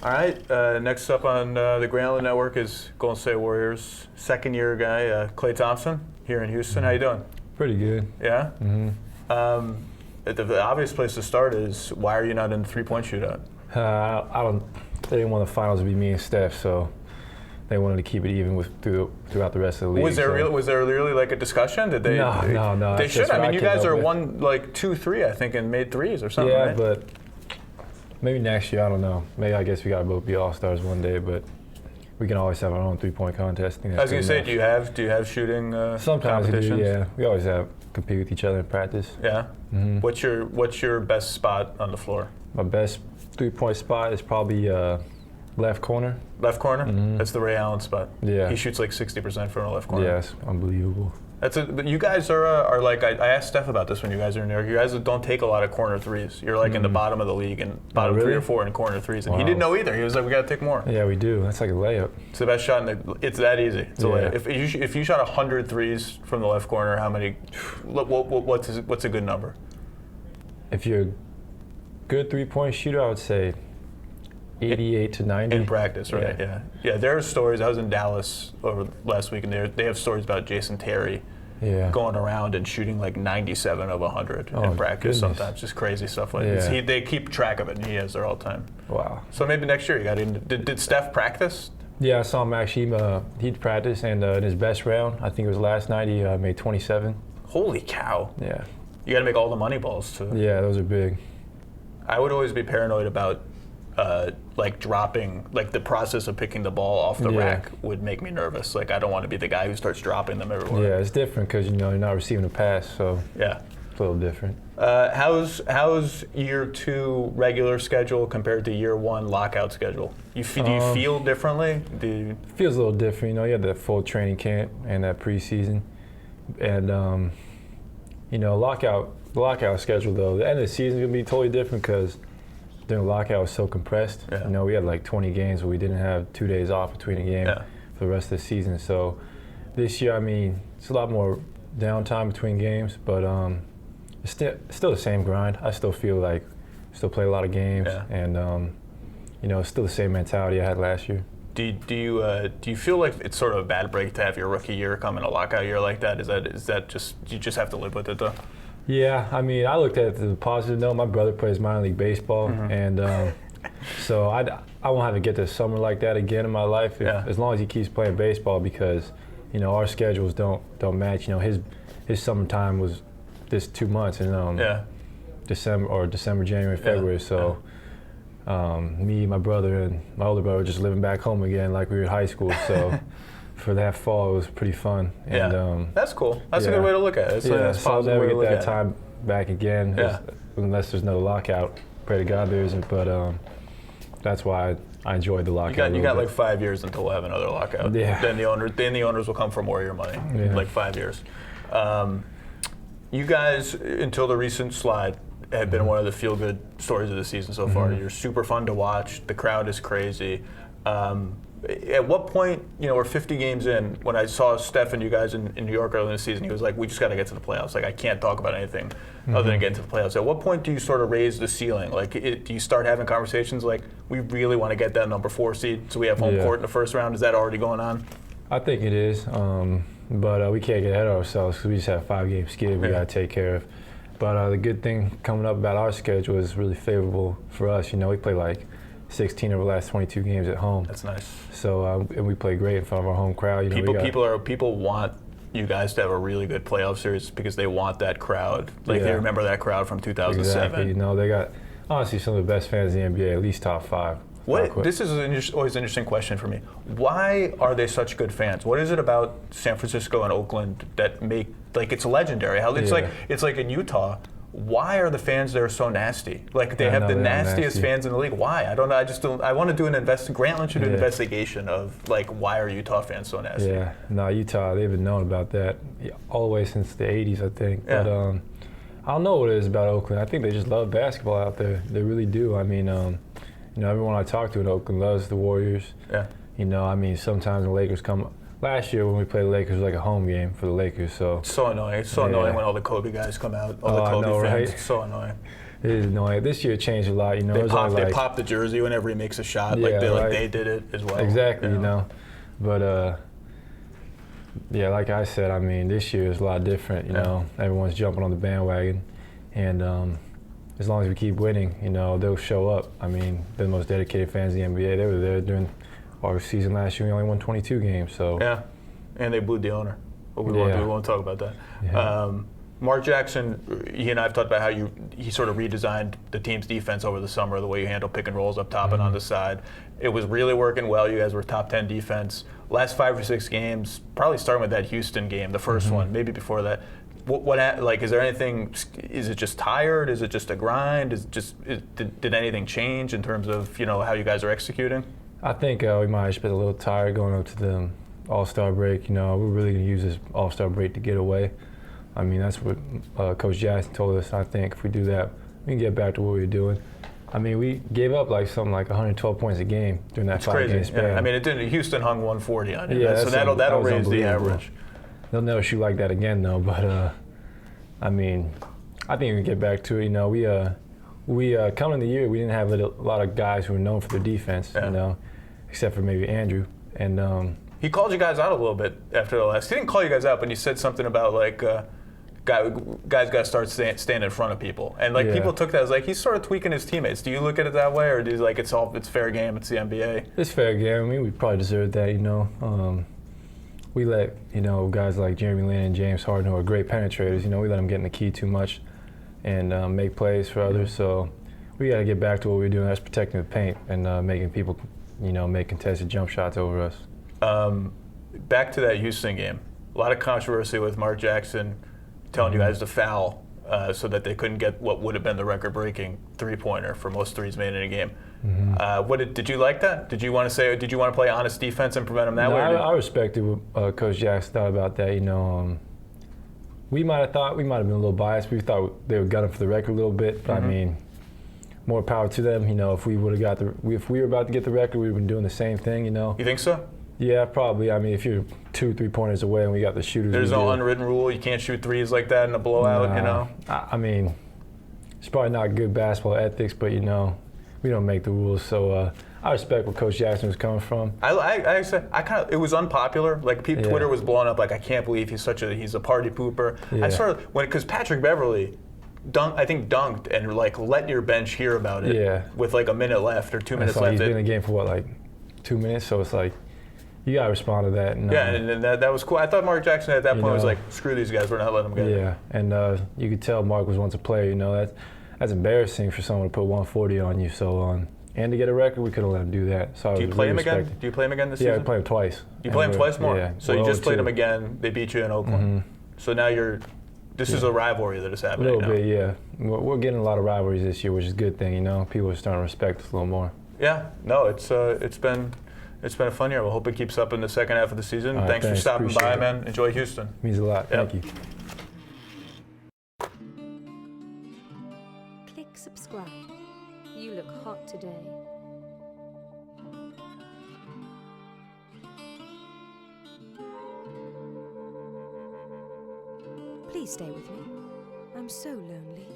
All right, next up on the Grantland Network is Golden State Warriors second-year guy, Klay Thompson, here in Houston. How you doing? Pretty good. Yeah? Mm-hmm. The obvious place to start is, why are you not in the three-point shootout? They didn't want the finals to be me and Steph, so they wanted to keep it even throughout the rest of the league. Was there really like a discussion? Did they? No. They should. I mean, you guys are 2-3, I think, and made threes or something. Yeah, right? but maybe next year, I don't know. Maybe I guess we gotta both be all-stars one day, but we can always have our own three-point contest. I was gonna say, do you have shooting sometimes competitions? We do, yeah. We always compete with each other in practice. Yeah. Mm-hmm. What's your best spot on the floor? My best three-point spot is probably left corner. Left corner? Mm-hmm. That's the Ray Allen spot. Yeah. He shoots like 60% from the left corner. Yeah, it's unbelievable. But you guys are like, I asked Steph about this when you guys are in New York. You guys don't take a lot of corner threes. You're like in the bottom of the league and bottom really? 3 or 4 in corner threes. And Wow. he didn't know either. He was like, we got to take more. Yeah, we do. That's like a layup. It's the best shot it's that easy. It's a Yeah. layup. If you shot 100 threes from the left corner, how many? What's a good number? If you're a good three-point shooter, I would say 88 to 90. In practice, right? Yeah. There are stories. I was in Dallas over last week, and they have stories about Jason Terry going around and shooting like 97 of 100 in practice. Goodness. Sometimes just crazy stuff like this. They keep track of it, and he has there all the time. Wow. So maybe next year you got him. Did Steph practice? Yeah, I saw him actually. He'd practice, and in his best round, I think it was last night, he made 27. Holy cow! Yeah. You got to make all the money balls too. Yeah, those are big. I would always be paranoid about like dropping, like the process of picking the ball off the rack would make me nervous. Like I don't want to be the guy who starts dropping them everywhere. Yeah, it's different because you're not receiving a pass, so yeah, it's a little different. How's year 2 regular schedule compared to year 1 lockout schedule? Do you feel differently? It feels a little different. You had that full training camp and that preseason, and the lockout schedule though. The end of the season is gonna be totally different because during the lockout was so compressed. Yeah. We had like 20 games, but we didn't have 2 days off between a game for the rest of the season. So this year, it's a lot more downtime between games, but it's still the same grind. I still feel like still play a lot of games, and it's still the same mentality I had last year. Do you feel like it's sort of a bad break to have your rookie year come in a lockout year like that? Is that just you just have to live with it though? Yeah, I looked at it as a positive note. My brother plays minor league baseball, and so I won't have to get to summer like that again in my life as long as he keeps playing baseball, because our schedules don't match. His summertime was this 2 months, and December, January, February. So me, my brother, and my older brother were just living back home again like we were in high school. So. For that fall, it was pretty fun. And, that's cool. That's a good way to look at it. That's so I'll positive never way to get look that at it. time back again, unless there's no lockout. Pray to God there isn't, but that's why I enjoyed the lockout. You got like 5 years until we'll have another lockout. Yeah. Then the owners will come for more of your money. Yeah. Like 5 years. You guys, until the recent slide, have been one of the feel-good stories of the season so far. You're super fun to watch. The crowd is crazy. At what point, we're 50 games in, when I saw Steph and you guys in New York early in the season, he was like, we just got to get to the playoffs. Like, I can't talk about anything other than getting to the playoffs. At what point do you sort of raise the ceiling? Like, do you start having conversations like, we really want to get that number 4 seed, so we have home court in the first round? Is that already going on? I think it is, but we can't get ahead of ourselves because we just have a 5-game skid we got to take care of. But the good thing coming up about our schedule is really favorable for us. We play like 16 of the last 22 games at home. That's nice. So and we play great in front of our home crowd. People want you guys to have a really good playoff series because they want that crowd. Like they remember that crowd from 2007. Exactly. They got honestly some of the best fans in the NBA, at least top 5. This is always an interesting question for me. Why are they such good fans? What is it about San Francisco and Oakland that make it's legendary? It's like in Utah. Why are the fans there so nasty? Like they have the nastiest fans in the league. Why? I don't know. I just don't. I want to do an Grantland should do an investigation of like why are Utah fans so nasty? Yeah, no, Utah. They've been known about that all the way since the '80s, I think. Yeah. But I don't know what it is about Oakland. I think they just love basketball out there. They really do. Everyone I talk to in Oakland loves the Warriors. Yeah. Sometimes the Lakers come. Last year when we played the Lakers, it was like a home game for the Lakers. So it's so annoying. It's so annoying when all the Kobe guys come out. All the Kobe fans. Right? It's so annoying. It is annoying. This year it changed a lot. You know, They pop the jersey whenever he makes a shot. Yeah, like they did it as well. Exactly. You know, but yeah, like I said, I mean, this year is a lot different. You know, everyone's jumping on the bandwagon, and as long as we keep winning, you know, they'll show up. I mean, they're the most dedicated fans in the NBA. They were there during our season last year. We only won 22 games, so yeah, and they booed the owner. But we won't talk about that. Yeah. Mark Jackson, he and I have talked about how he sort of redesigned the team's defense over the summer, the way you handle pick and rolls up top and on the side. It was really working well. You guys were top 10 defense. Last 5 or 6 games, probably starting with that Houston game, the first one, maybe before that. What is there anything? Is it just tired? Is it just a grind? Did anything change in terms of how you guys are executing? I think we might have just been a little tired going up to the All-Star break. You know, we're really going to use this All-Star break to get away. I mean, that's what Coach Jackson told us. I think if we do that, we can get back to what we were doing. I mean, we gave up something like 112 points a game during that 5-game span. Yeah. I mean, it didn't. Houston hung 140 on you. Yeah, so that'll raise the average. They'll never shoot like that again, though. But I mean, I think we can get back to it. You know, we coming in the year, we didn't have a lot of guys who were known for their defense. You know, except for maybe Andrew. And he called you guys out a little bit after the last. He didn't call you guys out, but he said something about guys got to start standing in front of people, and people took that as he's sort of tweaking his teammates. Do you look at it that way, or do you it's fair game? It's the NBA. It's fair game. I mean, we probably deserved that. You know, we let guys like Jeremy Lin and James Harden, who are great penetrators. You know, we let them get in the key too much, and make plays for others. So we got to get back to what we were doing. That's protecting the paint and making people, make contested jump shots over us. Back to that Houston game. A lot of controversy with Mark Jackson telling you guys to foul so that they couldn't get what would have been the record-breaking three-pointer for most threes made in a game. Did you like that? Did you want to play honest defense and prevent him that way? I respected what Coach Jackson thought about that. We might have been a little biased. We thought they were gunning for the record a little bit. But I mean, more power to them. If we were about to get the record, we would have been doing the same thing. You think so? Yeah, probably. I mean, if you're 2 3-pointers away and we got the shooters. There's no unwritten rule. You can't shoot threes like that in a blowout. I mean, it's probably not good basketball ethics, but we don't make the rules. So I respect where Coach Jackson was coming from. It was unpopular. Twitter was blowing up. I can't believe he's a party pooper. Yeah. Because Patrick Beverley dunked and let your bench hear about it. With a minute left or 2 minutes left. He's been in the game for 2 minutes, so it's you gotta respond to that. And that was cool. I thought Mark Jackson at that point was screw these guys, we're not letting them get it. Yeah, and you could tell Mark was once a player. That's embarrassing for someone to put 140 on you. So and to get a record, we couldn't let him do that. So do you play him again? Do you play him again this season? Yeah, I played him twice. You play him twice more? Yeah. So you just played him again. They beat you in Oakland. So now this is a rivalry that is happening. A little bit, yeah. We're getting a lot of rivalries this year, which is a good thing. People are starting to respect us a little more. Yeah, no, it's been a fun year. We'll hope it keeps up in the second half of the season. Right, thanks for stopping Appreciate by, man. Enjoy Houston. Means a lot. Yep. Thank you. Click subscribe. You look hot today. Please stay with me. I'm so lonely.